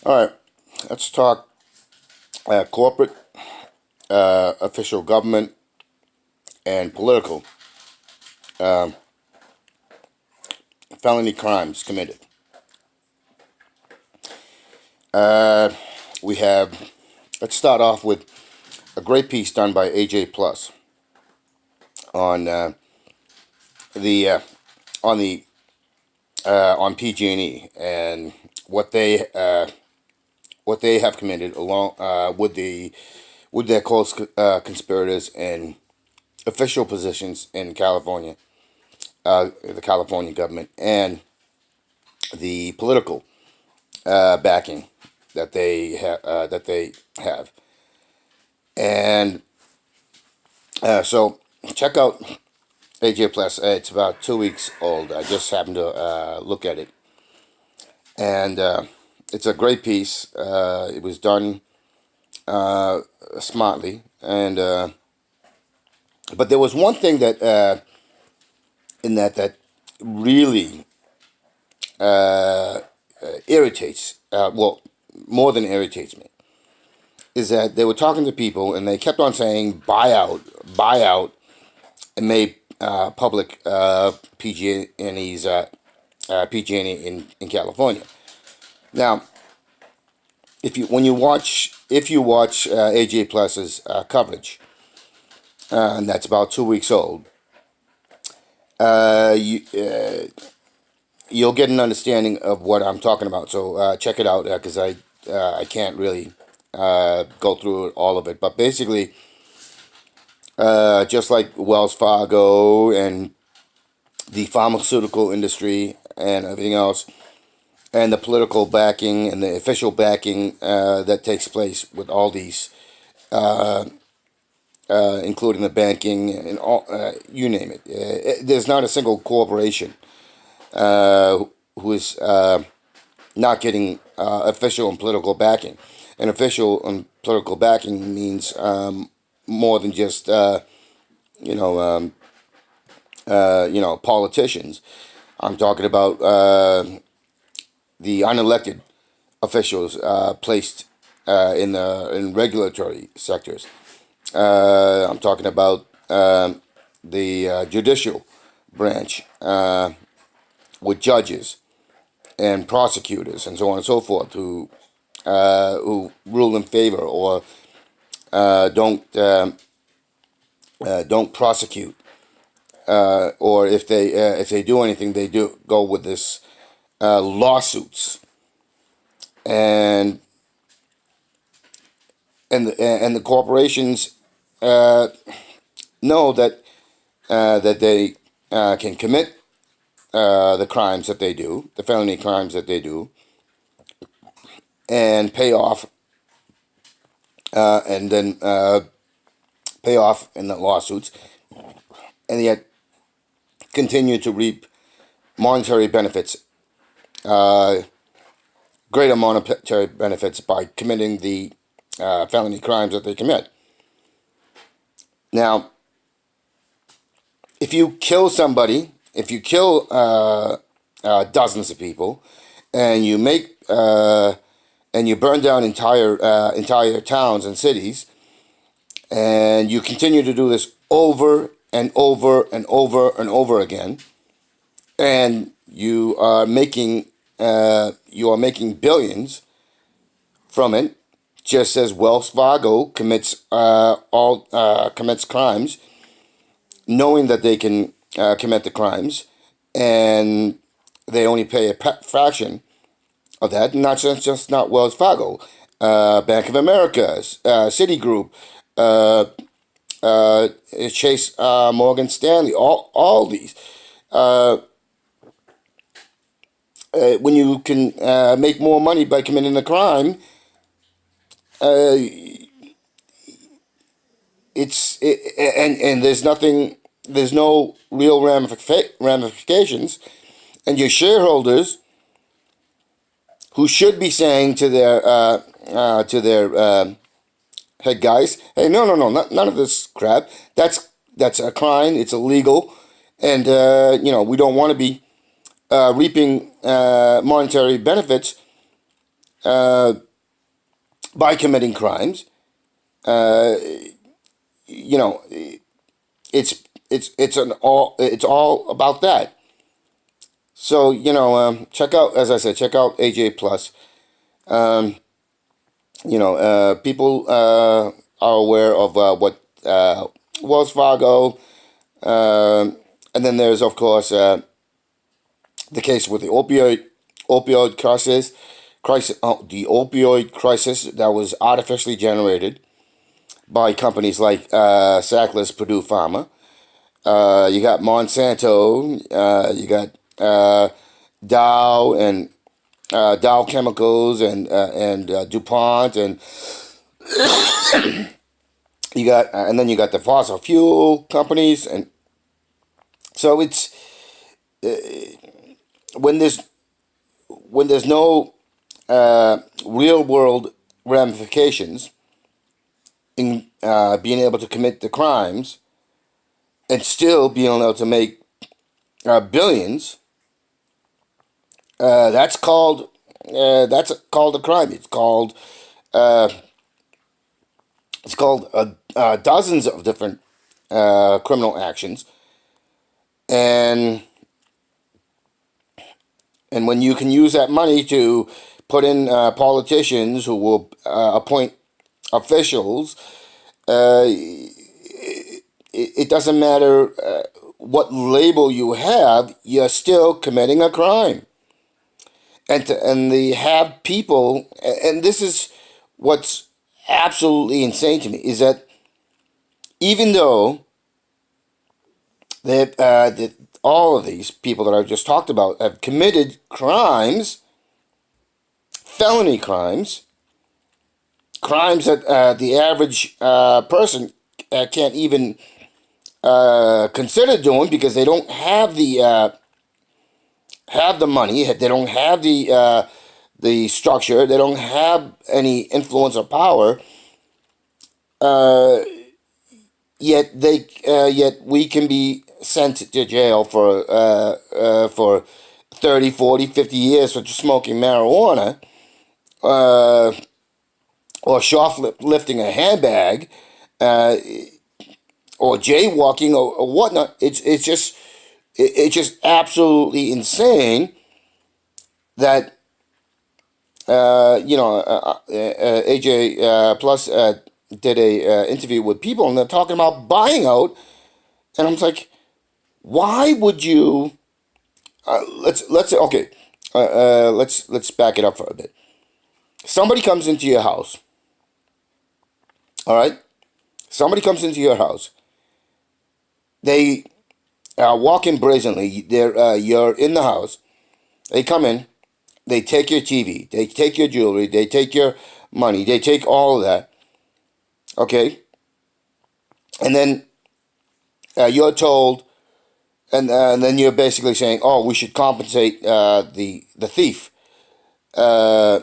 All right, let's talk corporate, official government, and political felony crimes committed. Uh, we have. Let's start off with a great piece done by AJ Plus on the on the on PG&E and what they have committed along with their close conspirators and official positions in California, the California government, and the political backing that they have. And so check out AJ Plus. It's about 2 weeks old. I just happened to look at it, and it's a great piece. It was done smartly, and but there was one thing that in that really irritates. Well, more than irritates me is that they were talking to people and they kept on saying buy out, and made public PG&E's PG&E in California. Now, if you watch AJ Plus's coverage, and that's about 2 weeks old, you you'll get an understanding of what I'm talking about. So check it out because I can't really go through all of it. But basically, just like Wells Fargo and the pharmaceutical industry and everything else, and the political backing and the official backing that takes place with all these, including the banking and all, you name it. There's not a single corporation who is not getting official and political backing. And official and political backing means more than just you know politicians. I'm talking about the unelected officials placed in regulatory sectors. I'm talking about the judicial branch with judges and prosecutors and so on and so forth who rule in favor or don't prosecute, or if they do anything, they do go with this lawsuits, and the corporations know that they can commit the crimes that they do, the felony crimes that they do, and pay off, and then pay off in the lawsuits, and yet continue to reap monetary benefits, greater monetary benefits by committing the felony crimes that they commit. Now, if you kill somebody, if you kill dozens of people, and you make and you burn down entire towns and cities, and you continue to do this over and over and over and over again, and you are making billions from it, just as Wells Fargo commits crimes, knowing that they can commit the crimes, and they only pay a fraction of that. Not just not Wells Fargo, Bank of America, Citigroup, Chase, Morgan Stanley, all these. When you can make more money by committing a crime, and there's no real ramifications, and your shareholders, who should be saying to their head guys, hey, no, none of this crap. That's a crime. It's illegal, and we don't want to be reaping monetary benefits by committing crimes. Uh, you know, it's all about that. So check out, as I said, check out AJ Plus. Um, People are aware of what Wells Fargo, and then there's of course the case with the opioid the opioid crisis that was artificially generated by companies like Sackless, Purdue Pharma. You got Monsanto. You got Dow and Dow Chemicals and DuPont, and then you got the fossil fuel companies, and so it's uh, when there's no real world ramifications in being able to commit the crimes and still being able to make billions. That's called a crime. Uh, it's called dozens of different criminal actions, and when you can use that money to put in politicians who will appoint officials, it doesn't matter what label you have, you're still committing a crime. And they have people, and this is what's absolutely insane to me, is that even though that all of these people that I've just talked about have committed crimes, felony crimes, crimes that the average person can't even consider doing because they don't have the money, they don't have the structure, they don't have any influence or power. Uh, yet we can be sent to jail for 30, 40, 50 years for smoking marijuana, uh, or shoplifting a handbag, uh, or jaywalking, or whatnot. It's just absolutely insane that AJ Plus did a interview with people, and they're talking about buying out, and I'm like, why would you? Let's okay, let's back it up for a bit. Somebody comes into your house, all right. Somebody comes into your house. They walk in brazenly. You're in the house. They come in. They take your TV. They take your jewelry. They take your money. They take all of that. Okay. And then you're told, and then you're basically saying, "Oh, we should compensate the thief." Uh,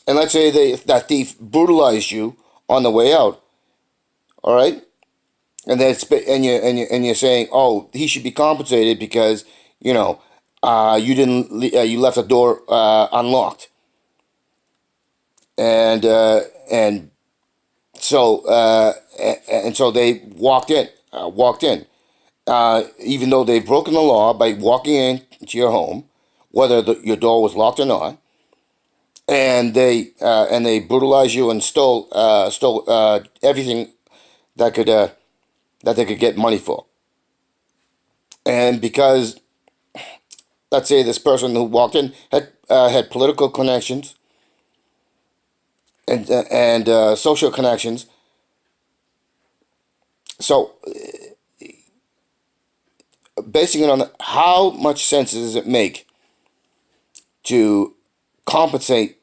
and let's say that thief brutalized you on the way out. All right. And you're saying, oh, he should be compensated because you didn't you left the door unlocked, and so they walked in, even though they've broken the law by walking into your home, whether your door was locked or not, and they brutalized you and stole everything that could that they could get money for. And because, let's say, this person who walked in had political connections and social connections, so basing it on how much sense does it make to compensate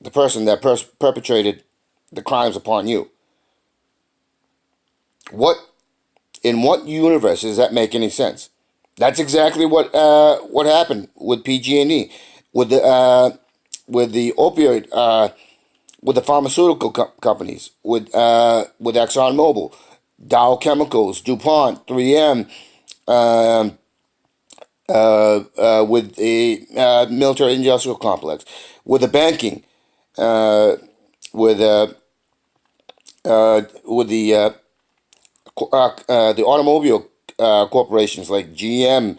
the person that perpetrated the crimes upon you? What In what universe does that make any sense? That's exactly what happened with PG&E, with the opioid, with the pharmaceutical companies, with ExxonMobil, Dow Chemicals, DuPont, 3M, um, with the military industrial complex, with the banking, uh, with the automobile corporations like GM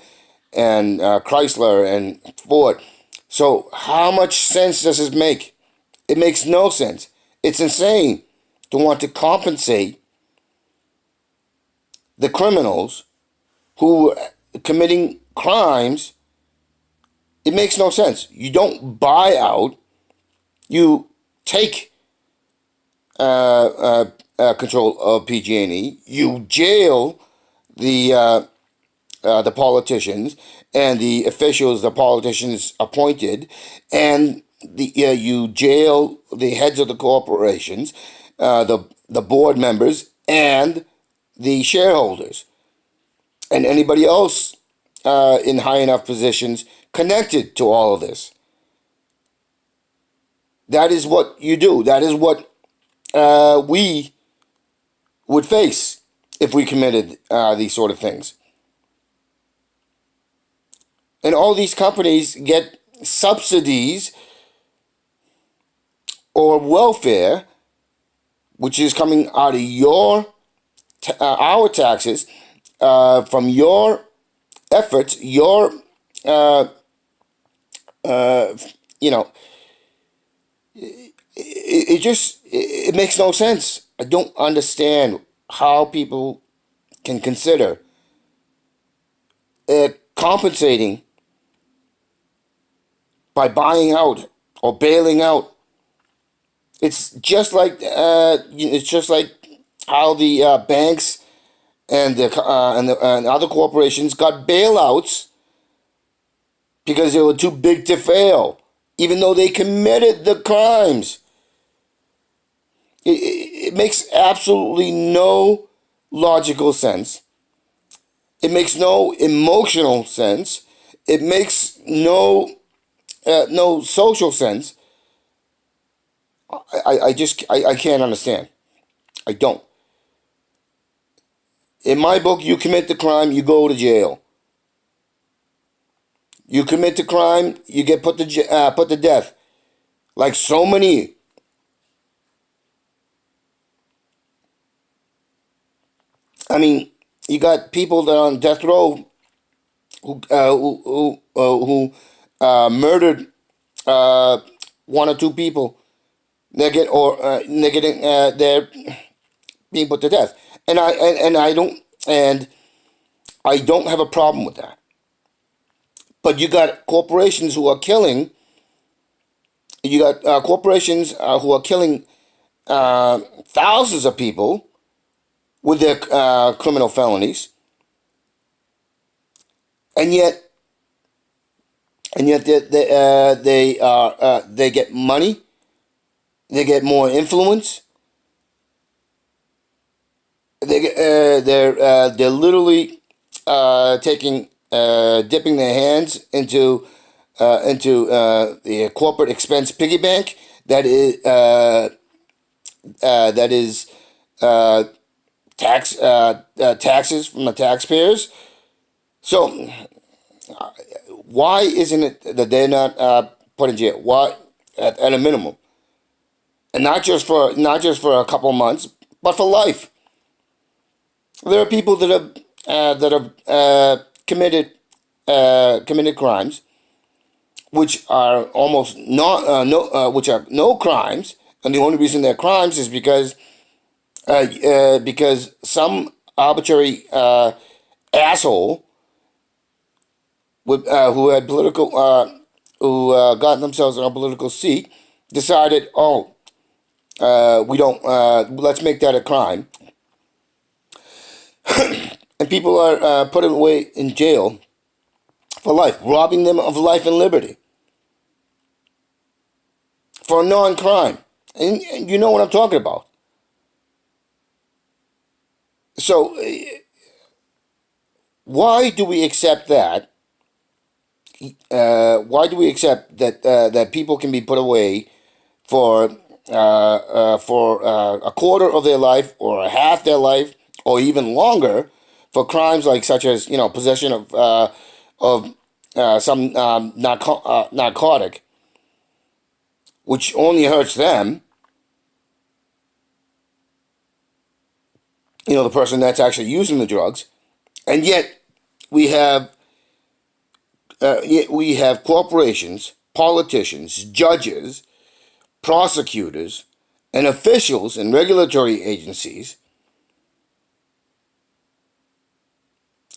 and Chrysler and Ford. So how much sense does this make? It makes no sense. It's insane to want to compensate the criminals who are committing crimes. It makes no sense. You don't buy out. You take control of PG&E. You jail the politicians and the officials the politicians appointed, and you jail the heads of the corporations, the board members, and the shareholders, and anybody else in high enough positions connected to all of this. That is what you do. That is what we would face if we committed these sort of things. And all these companies get subsidies or welfare, which is coming out of our taxes, from your efforts, your you know, it makes no sense. I don't understand how people can consider compensating by buying out or bailing out. It's just like how the banks and other corporations got bailouts because they were too big to fail, even though they committed the crimes. It makes absolutely no logical sense. It makes no emotional sense. It makes no social sense. I can't understand. I don't. In my book, you commit the crime, you go to jail. You commit the crime, you get put to death, like so many. I mean, you got people that are on death row who murdered one or two people. They're being put to death, and I don't have a problem with that. But you got corporations who are killing. You got corporations who are killing thousands of people with their criminal felonies, and yet they get money, they get more influence. They're literally dipping their hands into the corporate expense piggy bank that is taxes from the taxpayers. So why isn't it that they're not put in jail? Why at a minimum, and not just for a couple of months, but for life? There are people that have committed crimes, which are almost which are no crimes, and the only reason they're crimes is because some arbitrary asshole who had political who got themselves in a political seat decided, we don't let's make that a crime. And people are put away in jail for life, robbing them of life and liberty for a non-crime. And you know what I'm talking about. So why do we accept that? Why do we accept that people can be put away for a quarter of their life or a half their life or even longer for crimes like such as possession of some narcotic, which only hurts them. The person that's actually using the drugs, and yet we have corporations, politicians, judges, prosecutors, and officials in regulatory agencies,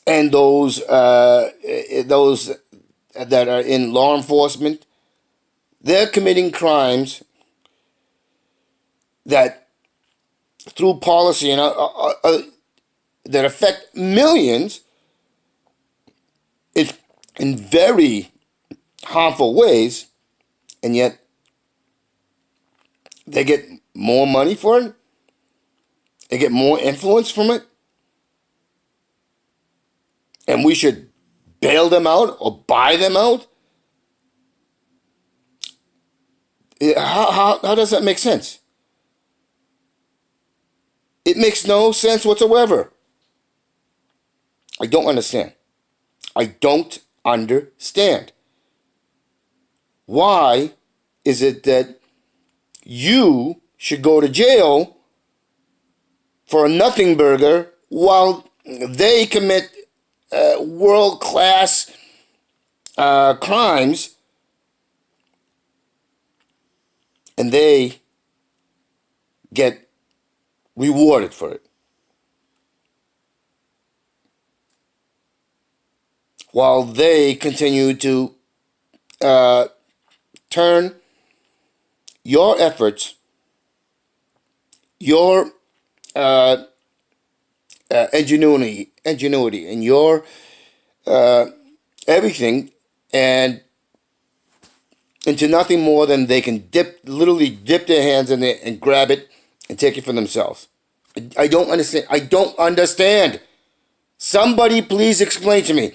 and those that are in law enforcement. They're committing crimes that, through policy and that affect millions, it's in very harmful ways, and yet they get more money for it. They get more influence from it, and we should bail them out or buy them out. How does that make sense? It makes no sense whatsoever. I don't understand. I don't understand. Why is it that you should go to jail for a nothing burger while they commit world-class crimes, and they get rewarded for it? While they continue to turn your efforts, your ingenuity, and your everything, and into nothing more than they can literally dip their hands in it and grab it and take it for themselves. I don't understand. I don't understand. Somebody please explain to me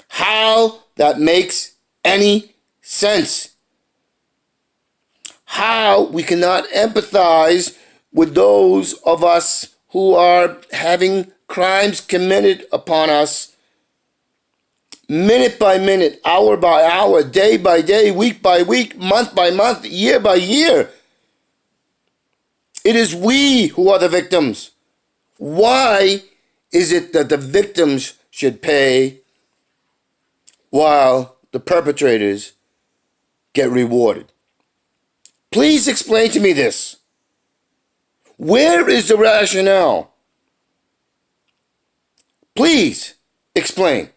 how that makes any sense. How we cannot empathize with those of us who are having crimes committed upon us minute by minute, hour by hour, day by day, week by week, month by month, year by year. It is we who are the victims. Why is it that the victims should pay while the perpetrators get rewarded? Please explain to me this. Where is the rationale? Please explain.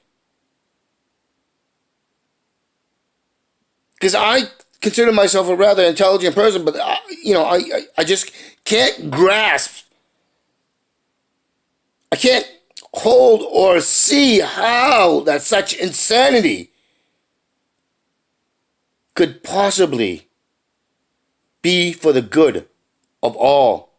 Because I consider myself a rather intelligent person, but I just can't grasp. I can't hold or see how that such insanity could possibly be for the good of all.